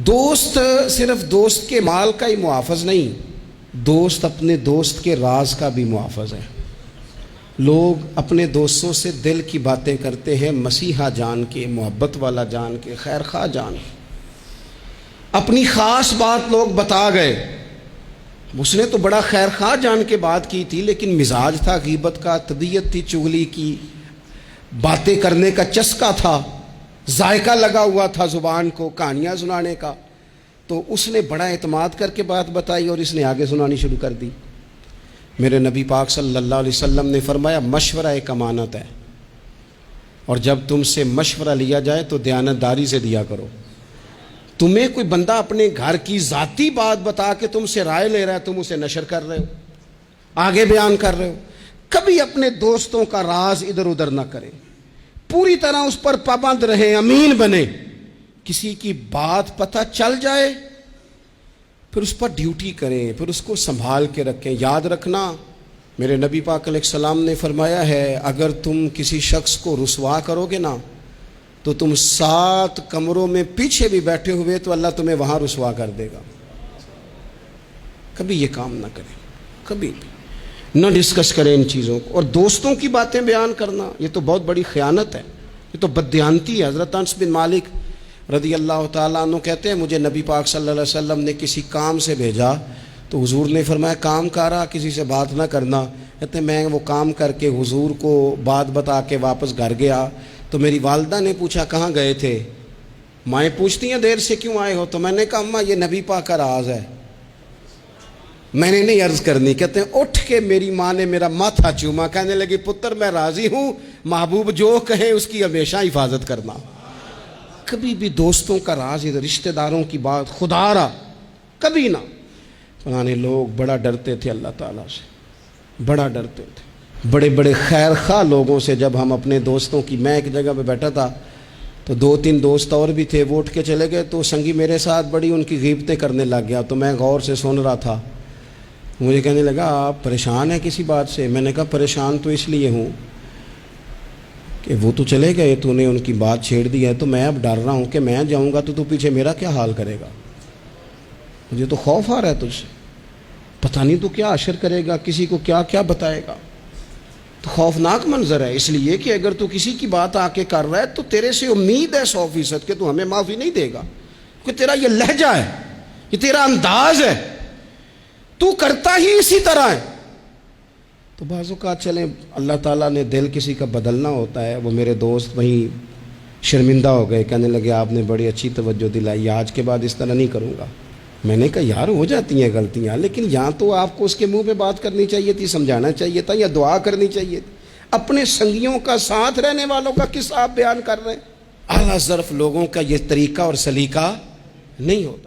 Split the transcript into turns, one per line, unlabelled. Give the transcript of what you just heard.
دوست صرف دوست کے مال کا ہی محافظ نہیں، دوست اپنے دوست کے راز کا بھی محافظ ہے۔ لوگ اپنے دوستوں سے دل کی باتیں کرتے ہیں، مسیحا جان کے، محبت والا جان کے، خیر خواہ جان کے۔ اپنی خاص بات لوگ بتا گئے، اس نے تو بڑا خیر خواہ جان کے بات کی تھی، لیکن مزاج تھا غیبت کا، طبیعت تھی چغلی کی، باتیں کرنے کا چسکا تھا، ذائقہ لگا ہوا تھا زبان کو کہانیاں سنانے کا، تو اس نے بڑا اعتماد کر کے بات بتائی اور اس نے آگے سنانی شروع کر دی۔ میرے نبی پاک صلی اللہ علیہ وسلم نے فرمایا مشورہ ایک امانت ہے، اور جب تم سے مشورہ لیا جائے تو دیانتداری سے دیا کرو۔ تمہیں کوئی بندہ اپنے گھر کی ذاتی بات بتا کے تم سے رائے لے رہا ہے، تم اسے نشر کر رہے ہو، آگے بیان کر رہے ہو۔ کبھی اپنے دوستوں کا راز ادھر ادھر نہ کریں، پوری طرح اس پر پابند رہیں، امین بنیں۔ کسی کی بات پتہ چل جائے پھر اس پر ڈیوٹی کریں، پھر اس کو سنبھال کے رکھیں۔ یاد رکھنا میرے نبی پاک علیہ السلام نے فرمایا ہے اگر تم کسی شخص کو رسوا کرو گے نا تو تم 7 کمروں میں پیچھے بھی بیٹھے ہوئے تو اللہ تمہیں وہاں رسوا کر دے گا۔ کبھی یہ کام نہ کریں، کبھی بھی نہ ڈسکس کریں ان چیزوں کو۔ اور دوستوں کی باتیں بیان کرنا یہ تو بہت بڑی خیانت ہے، یہ تو بددیانتی ہے۔ حضرت انس بن مالک رضی اللہ تعالیٰ عنہ کہتے ہیں مجھے نبی پاک صلی اللہ علیہ وسلم نے کسی کام سے بھیجا تو حضور نے فرمایا کام کرا، کسی سے بات نہ کرنا۔ کہتے ہیں میں وہ کام کر کے حضور کو بات بتا کے واپس گھر گیا تو میری والدہ نے پوچھا کہاں گئے تھے؟ مائیں پوچھتی ہیں دیر سے کیوں آئے ہو؟ تو میں نے کہا اماں یہ نبی پاک کا راز ہے، میں نے نہیں عرض کرنی۔ کہتے ہیں اٹھ کے میری ماں نے میرا ماتھا چوما، کہنے لگی پتر میں راضی ہوں، محبوب جو کہے اس کی ہمیشہ حفاظت کرنا۔ کبھی بھی دوستوں کا راز ادھر، رشتہ داروں کی بات خدا را کبھی نہ۔ پرانے لوگ بڑا ڈرتے تھے اللہ تعالیٰ سے، بڑا ڈرتے تھے۔ بڑے بڑے خیر خواہ لوگوں سے جب ہم اپنے دوستوں کی، میں ایک جگہ پہ بیٹھا تھا تو 2-3 دوست اور بھی تھے، وہ اٹھ کے چلے گئے تو سنگی میرے ساتھ بڑی ان کی غیبتیں کرنے لگ گیا، تو میں غور سے سن رہا تھا۔ مجھے کہنے لگا آپ پریشان ہیں کسی بات سے؟ میں نے کہا پریشان تو اس لیے ہوں کہ وہ تو چلے گئے، تو نے ان کی بات چھیڑ دی ہے، تو میں اب ڈر رہا ہوں کہ میں جاؤں گا تو پیچھے میرا کیا حال کرے گا۔ مجھے تو خوف آ رہا ہے تجھ سے، پتہ نہیں تو کیا اشر کرے گا، کسی کو کیا کیا بتائے گا۔ تو خوفناک منظر ہے، اس لیے کہ اگر تو کسی کی بات آ کے کر رہا ہے تو تیرے سے امید ہے 100% کہ تو ہمیں معافی نہیں دے گا، کہ تیرا یہ لہجہ ہے، یہ تیرا انداز ہے، تو کرتا ہی اسی طرح ہے۔ تو بعض اوقات چلیں اللہ تعالیٰ نے دل کسی کا بدلنا ہوتا ہے۔ وہ میرے دوست وہیں شرمندہ ہو گئے، کہنے لگے آپ نے بڑی اچھی توجہ دلائی، آج کے بعد اس طرح نہیں کروں گا۔ میں نے کہا یار ہو جاتی ہیں غلطیاں، لیکن یہاں تو آپ کو اس کے منہ پہ بات کرنی چاہیے تھی، سمجھانا چاہیے تھا، یا دعا کرنی چاہیے تھی۔ اپنے سنگیوں کا، ساتھ رہنے والوں کا قصہ آپ بیان کر رہے ہیں۔ اعلیٰ ظرف لوگوں کا یہ طریقہ اور سلیقہ نہیں ہوتا۔